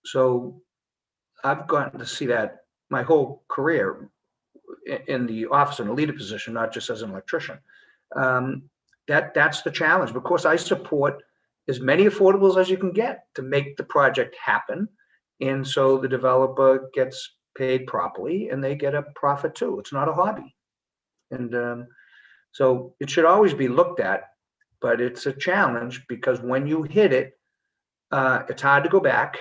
so I've gotten to see that my whole career in the office in a leader position, not just as an electrician. That's the challenge. Of course, I support as many affordables as you can get to make the project happen. And so the developer gets paid properly and they get a profit too. It's not a hobby. And so it should always be looked at, but it's a challenge because when you hit it, it's hard to go back.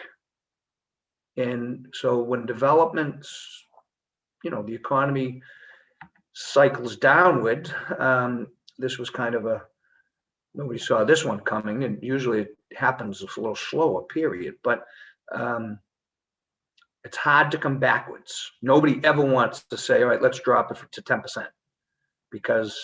And so when developments, the economy cycles downward, this was kind of nobody saw this one coming, and usually it happens a little slower period, but it's hard to come backwards. Nobody ever wants to say, all right, let's drop it to 10% because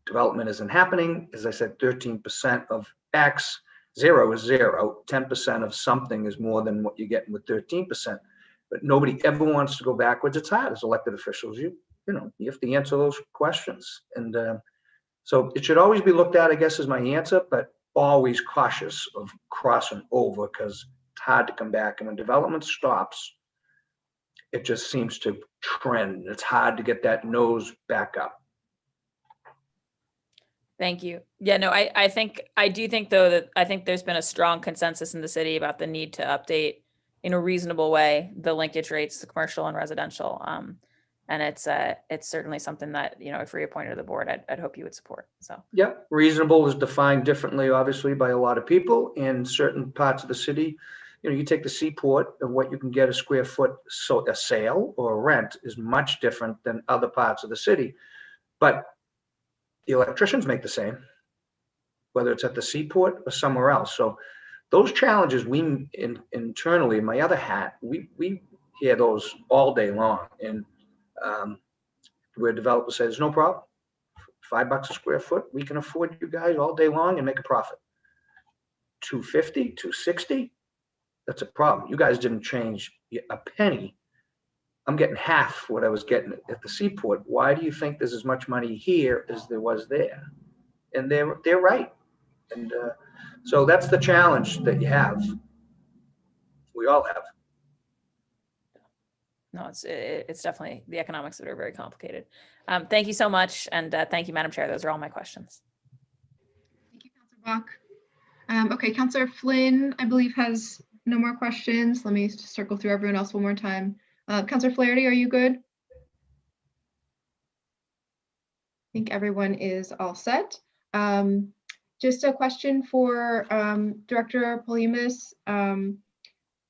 development isn't happening. As I said, 13% of X, 0 is 0. 10% of something is more than what you're getting with 13%. But nobody ever wants to go backwards. It's hard as elected officials. You have to answer those questions. And so it should always be looked at, I guess, is my answer, but always cautious of crossing over because it's hard to come back. And when development stops, it just seems to trend. It's hard to get that nose back up.
Thank you. Yeah, no, I do think though that I think there's been a strong consensus in the city about the need to update in a reasonable way the linkage rates, the commercial and residential. And it's certainly something that, if reappointed to the board, I'd hope you would support. So
yeah, reasonable is defined differently, obviously, by a lot of people in certain parts of the city. You take the Seaport and what you can get a square foot, so a sale or a rent is much different than other parts of the city. But the electricians make the same, whether it's at the Seaport or somewhere else. So those challenges internally, in my other hat, we hear those all day long. And Where developers say, there's no problem. $5 a square foot, we can afford you guys all day long and make a profit. 250, 260, that's a problem. You guys didn't change a penny. I'm getting half what I was getting at the seaport. Why do you think there's as much money here as there was there? And they're right. And so that's the challenge that you have. We all have.
No, it's definitely, the economics of it are very complicated. Thank you so much. And thank you, Madam Chair. Those are all my questions.
Thank you, Councilor Bach. Okay, Councilor Flynn, I believe, has no more questions. Let me just circle through everyone else one more time. Councilor Flaherty, are you good? I think everyone is all set. Just a question for Director Polimas.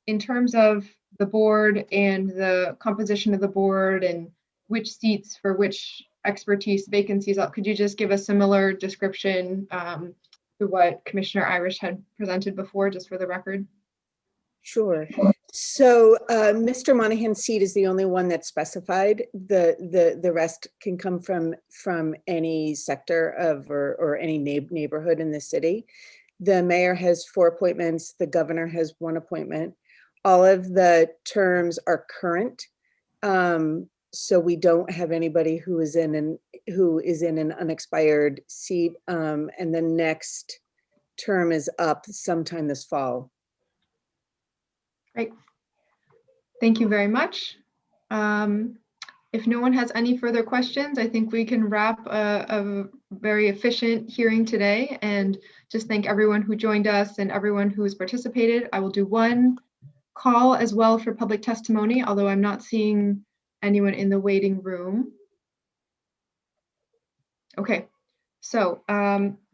In terms of the board and the composition of the board and which seats for which expertise vacancies, could you just give a similar description to what Commissioner Irish had presented before, just for the record?
Sure. So Mr. Monahan's seat is the only one that's specified. The rest can come from any sector of or any neighborhood in the city. The mayor has 4 appointments. The governor has 1 appointment. All of the terms are current. So we don't have anybody who is in an unexpired seat. And the next term is up sometime this fall.
Great. Thank you very much. If no one has any further questions, I think we can wrap a very efficient hearing today, and just thank everyone who joined us and everyone who has participated. I will do one call as well for public testimony, although I'm not seeing anyone in the waiting room. Okay. So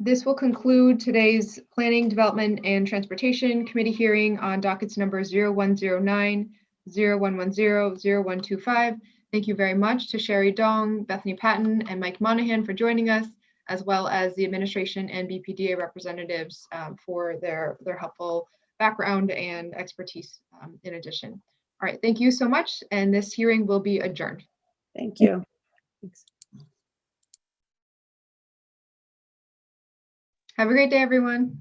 this will conclude today's Planning, Development, and Transportation Committee hearing on dockets number 0109, 0110, 0125. Thank you very much to Sherry Dong, Bethany Patton, and Mike Monahan for joining us, as well as the administration and BPDA representatives for their helpful background and expertise in addition. All right, thank you so much, and this hearing will be adjourned.
Thank you. Thanks.
Have a great day, everyone.